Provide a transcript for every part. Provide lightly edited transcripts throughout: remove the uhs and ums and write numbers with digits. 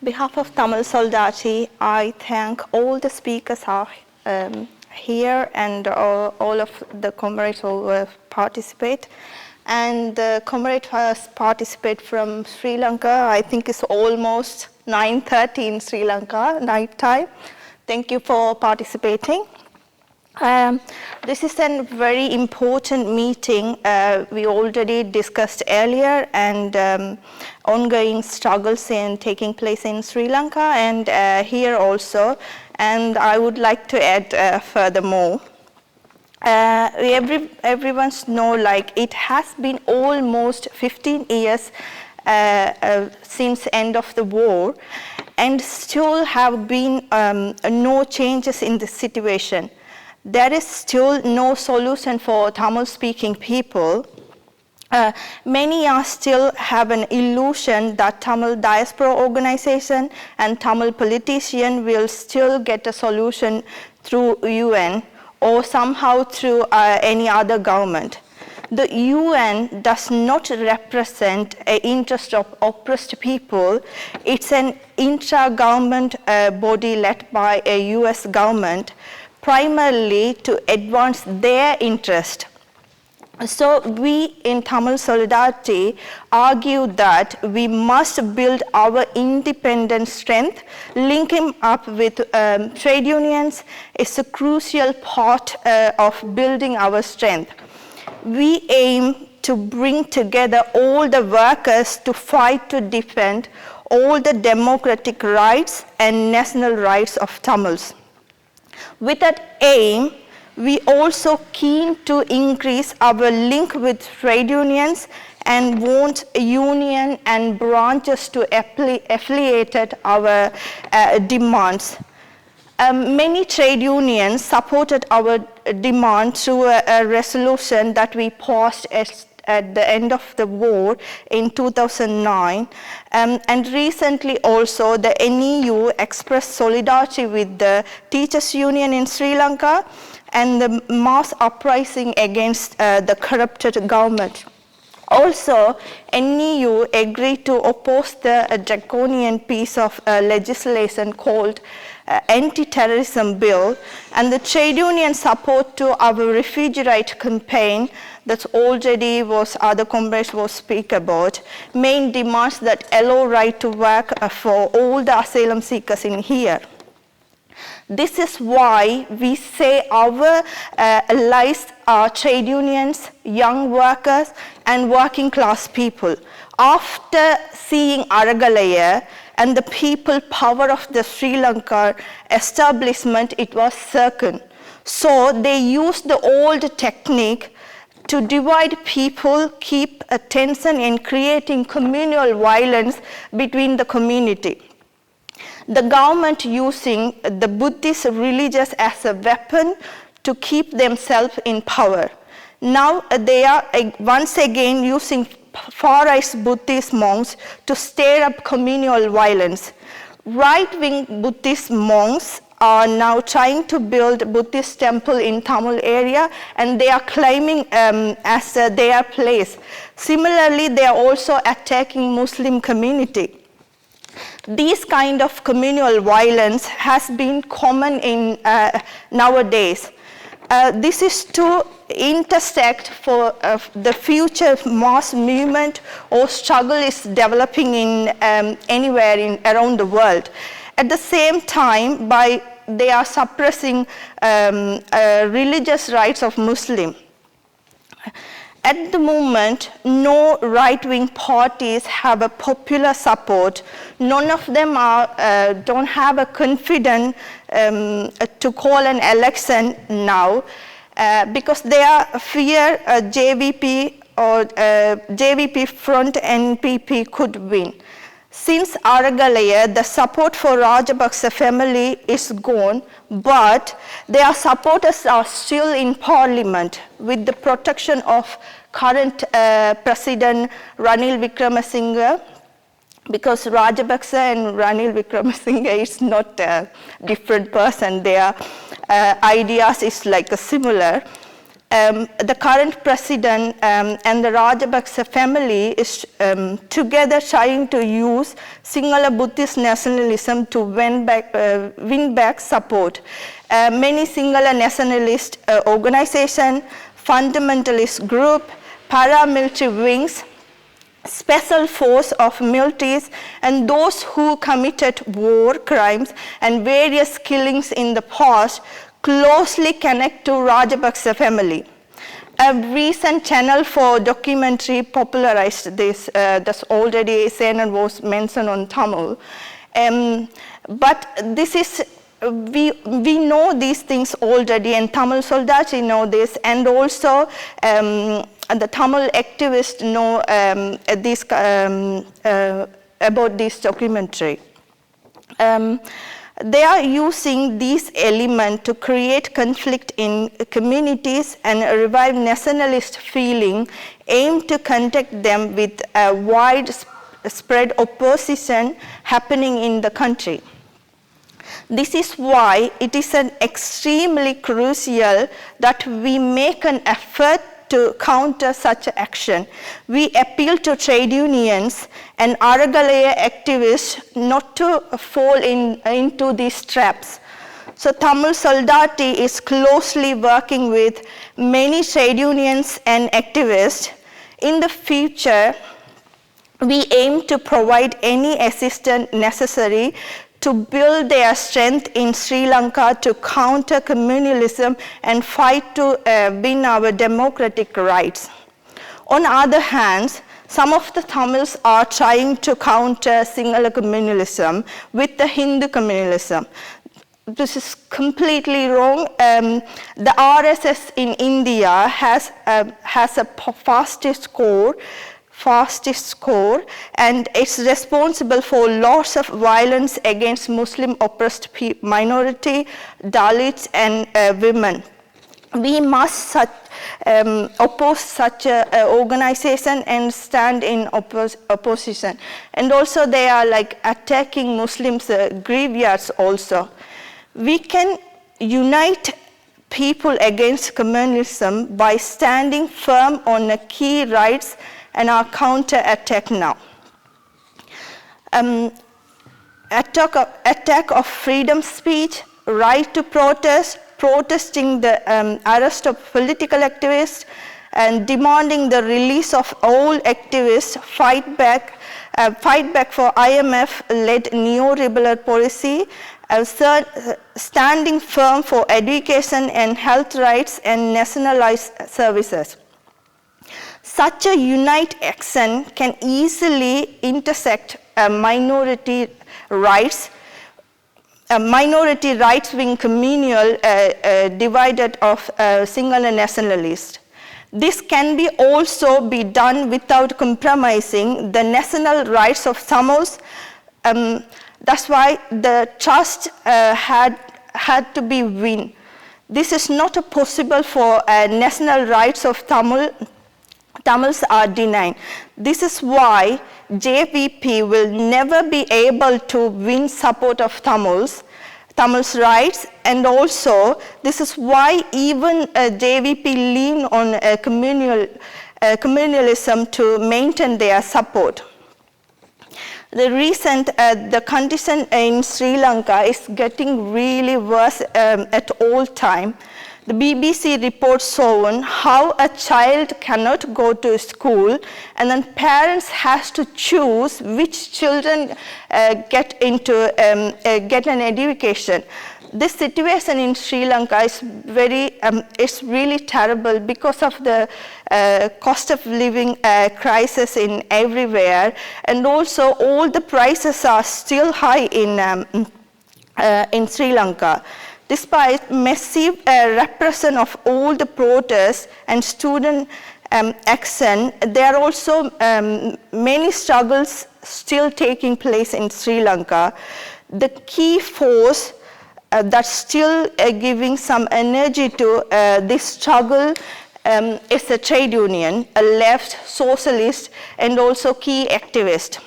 behalf of Tamil Solidarity, I thank all the speakers are here and all of the comrades who participate. And the comrade has participated from Sri Lanka. I think it's almost 9:30 in Sri Lanka, night time. Thank you for participating. This is a very important meeting we already discussed earlier, and ongoing struggles taking place in Sri Lanka and here also, and I would like to add furthermore. Everyone knows, like, it has been almost 15 years since end of the war, and still have been no changes in the situation. There is still no solution for Tamil-speaking people. Many are still have an illusion that Tamil diaspora organization and Tamil politician will still get a solution through UN or somehow through any other government. The UN does not represent an interest of oppressed people. It's an intra-government body led by a US government, primarily to advance their interest. So we in Tamil Solidarity argue that we must build our independent strength. Linking up with trade unions is a crucial part of building our strength. We aim to bring together all the workers to fight to defend all the democratic rights and national rights of Tamils. With that aim, we also keen to increase our link with trade unions and want union and branches to affiliate our demands. Many trade unions supported our demand through a resolution that we passed at the end of the war in 2009, and recently also the NEU expressed solidarity with the teachers union in Sri Lanka and the mass uprising against the corrupted government. Also, NEU agreed to oppose the draconian piece of legislation called anti-terrorism bill, and the trade union support to our refugee right campaign that already was other comrades will speak about, main demands that allow right to work for all the asylum seekers in here. This is why we say our allies are trade unions, young workers, and working class people. After seeing Aragalaya and the people power of the Sri Lanka establishment, it was second. So they used the old technique to divide people, keep tension, and creating communal violence between the community. The government using the Buddhist religious as a weapon to keep themselves in power. Now they are once again using far-right Buddhist monks to stir up communal violence. Right-wing Buddhist monks are now trying to build Buddhist temple in Tamil area, and they are claiming as their place. Similarly, they are also attacking Muslim community. This kind of communal violence has been common in nowadays. This is to intersect for the future mass movement or struggle is developing in anywhere around the world. At the same time, they are suppressing religious rights of Muslims. At the moment, no right-wing parties have a popular support. None of them don't have a confidence to call an election now because they fear JVP or JVP front NPP could win. Since Aragalaya, the support for Rajapaksa family is gone, but their supporters are still in parliament with the protection of current President Ranil Wickremesinghe, because Rajapaksa and Ranil Wickremesinghe is not a different person. Their ideas is like a similar. the current president and the Rajapaksa family is together trying to use Sinhala Buddhist nationalism to win back support. Many Sinhala nationalist organizations, fundamentalist group, paramilitary wings, special force of militaries, and those who committed war crimes and various killings in the past closely connect to Rajapaksa family. A recent Channel 4 documentary popularized this, that's already Senan was mentioned on Tamil. But this is, we know these things already, and Tamil Soldati know this, and also the Tamil activists know about this documentary. They are using these elements to create conflict in communities and revive nationalist feeling, aim to contact them with a widespread opposition happening in the country. This is why it is an extremely crucial that we make an effort to counter such action. We appeal to trade unions and Aragalaya activists not to fall into these traps. So Tamil Soldati is closely working with many trade unions and activists. In the future, we aim to provide any assistance necessary to build their strength in Sri Lanka to counter communalism and fight to win our democratic rights. On the other hand, some of the Tamils are trying to counter Sinhala communalism with the Hindu communalism. This is completely wrong. The RSS in India has a fastest score, and it's responsible for lots of violence against Muslim oppressed minority, Dalits, and women. We must oppose such an organization and stand in opposition. And also they are like attacking Muslims' graveyards also. We can unite people against communalism by standing firm on the key rights and our counter-attack now. Attack of freedom speech, right to protest, protesting the arrest of political activists, and demanding the release of all activists, fight back for IMF-led neoliberal policy, standing firm for education and health rights and nationalized services. Such a unite action can easily intersect minority rights wing communal divided of Sinhala nationalists. This can also be done without compromising the national rights of Tamils. That's why the trust had to be win. This is not possible for national rights of Tamils are denied. This is why JVP will never be able to win support of Tamils rights, and also this is why even JVP lean on communalism to maintain their support. The condition in Sri Lanka is getting really worse at all time. The BBC report shown how a child cannot go to school, and then parents has to choose which children get an education. This situation in Sri Lanka is it's really terrible because of the cost of living crisis in everywhere, and also all the prices are still high in Sri Lanka. Despite massive repression of all the protests and student action, there are also many struggles still taking place in Sri Lanka. The key force that's still giving some energy to this struggle is the trade union, a left, socialist, and also key activist.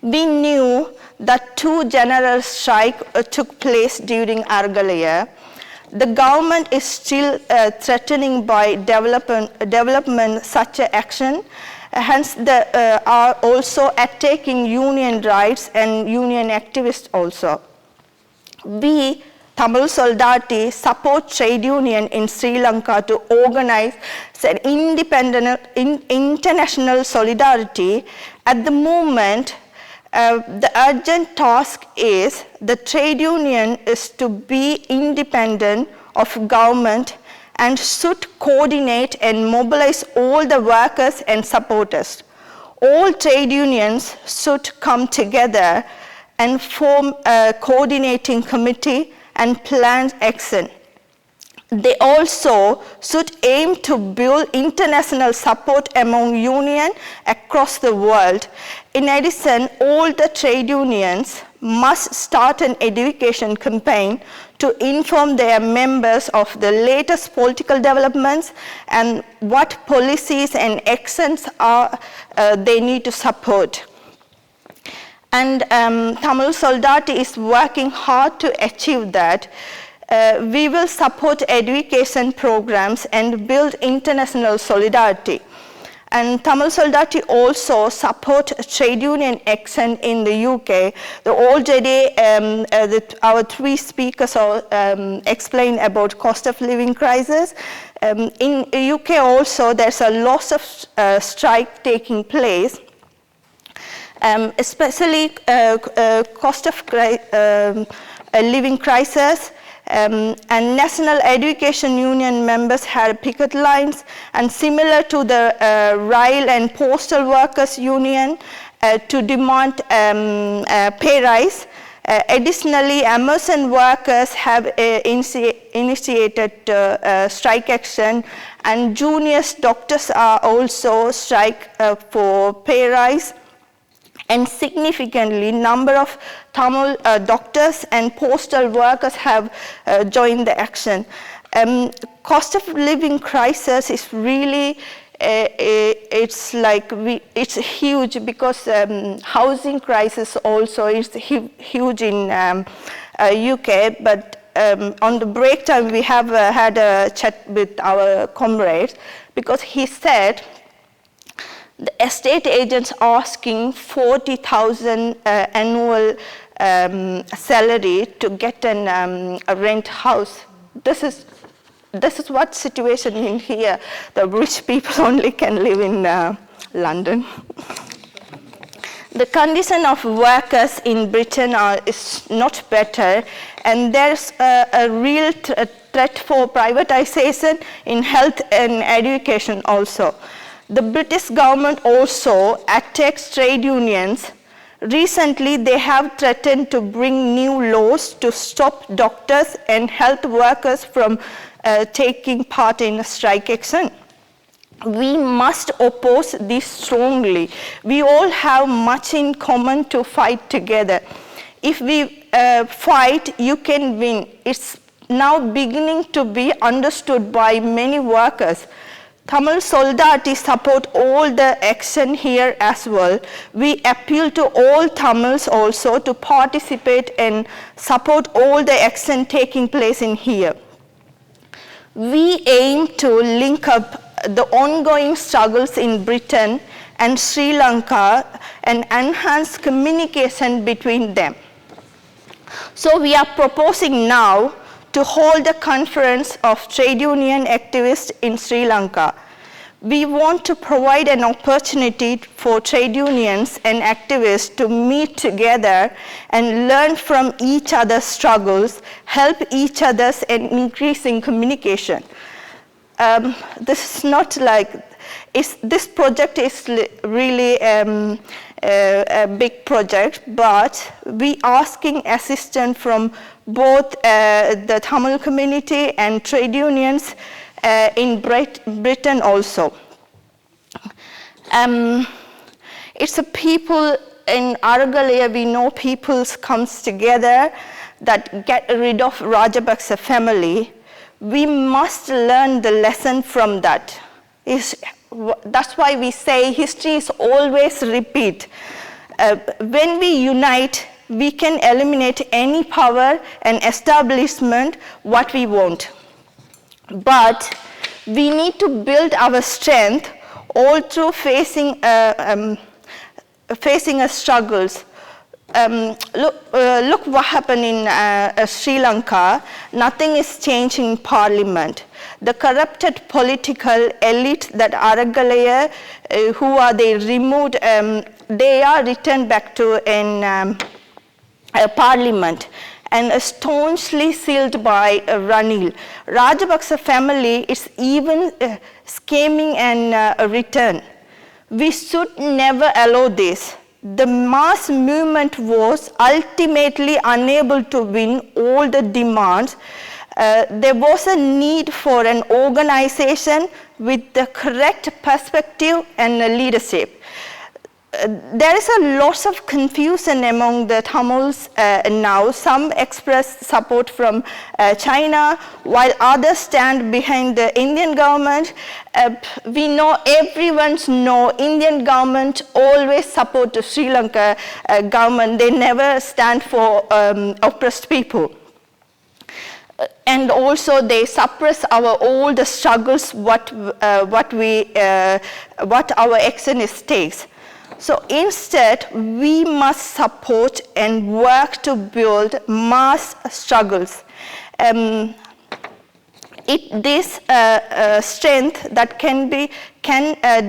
We knew that 2 general strikes took place during Aragalaya. The government is still threatening by development such an action. Hence, they are also attacking union rights and union activists also. We, Tamil Solidarity, support trade union in Sri Lanka to organize an international solidarity. At the moment, the urgent task is the trade union is to be independent of government and should coordinate and mobilize all the workers and supporters. All trade unions should come together and form a coordinating committee and plan action. They also should aim to build international support among unions across the world. In addition, all the trade unions must start an education campaign to inform their members of the latest political developments and what policies and actions are they need to support. And Tamil Solidarity is working hard to achieve that. We will support education programs and build international solidarity. And Tamil Solidarity also support trade union action in the UK. Already our three speakers explained about cost of living crisis. In the UK also there's a lot of strike taking place. Especially cost of living crisis, and National Education Union members had picket lines, and similar to the Rail and Postal Workers Union to demand pay rise. Additionally, Amazon workers have initiated strike action, and junior doctors are also strike for pay rise. And significantly, number of Tamil doctors and postal workers have joined the action. Cost of living crisis is really, it's huge because housing crisis also is huge in UK. But on the break time, we have had a chat with our comrades because he said, the estate agents asking 40,000 annual salary to get a rent house. This is what situation in here. The rich people only can live in London. The condition of workers in Britain is not better, and there's a real threat for privatization in health and education also. The British government also attacks trade unions. Recently, they have threatened to bring new laws to stop doctors and health workers from taking part in strike action. We must oppose this strongly. We all have much in common to fight together. If we fight, you can win. It's now beginning to be understood by many workers. Tamil Solidarity support all the action here as well. We appeal to all Tamils also to participate and support all the action taking place in here. We aim to link up the ongoing struggles in Britain and Sri Lanka and enhance communication between them. So we are proposing now to hold a conference of trade union activists in Sri Lanka. We want to provide an opportunity for trade unions and activists to meet together and learn from each other's struggles, help each other, and increase in communication. This is not like, this project is really a big project, but we asking assistance from both the Tamil community and trade unions in Britain also. It's a people in Aragalaya, we know people comes together that get rid of Rajapaksa family. We must learn the lesson from that. That's why we say history is always repeat. When we unite, we can eliminate any power and establishment what we want. But we need to build our strength all through facing struggles. Look what happened in Sri Lanka. Nothing is changing in parliament. The corrupted political elite that Aragalaya, who are they removed, they are returned back to in parliament and staunchly sealed by Ranil. Rajapaksa family is even scheming and return. We should never allow this. The mass movement was ultimately unable to win all the demands. There was a need for an organization with the correct perspective and leadership. There is a lot of confusion among the Tamils now. Some express support from China, while others stand behind the Indian government. We know, everyone knows, Indian government always support the Sri Lanka government. They never stand for oppressed people. And also they suppress all the struggles what our exodus takes. So instead, we must support and work to build mass struggles. This strength that can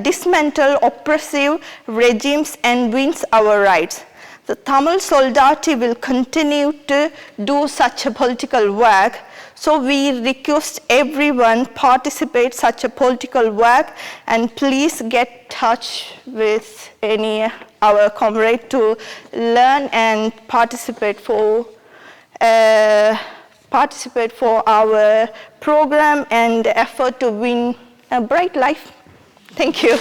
dismantle oppressive regimes and wins our rights. The Tamil Solidarity will continue to do such a political work. So we request everyone participate such a political work, and please get touch with our comrade to learn and participate for our program and effort to win a bright life. Thank you.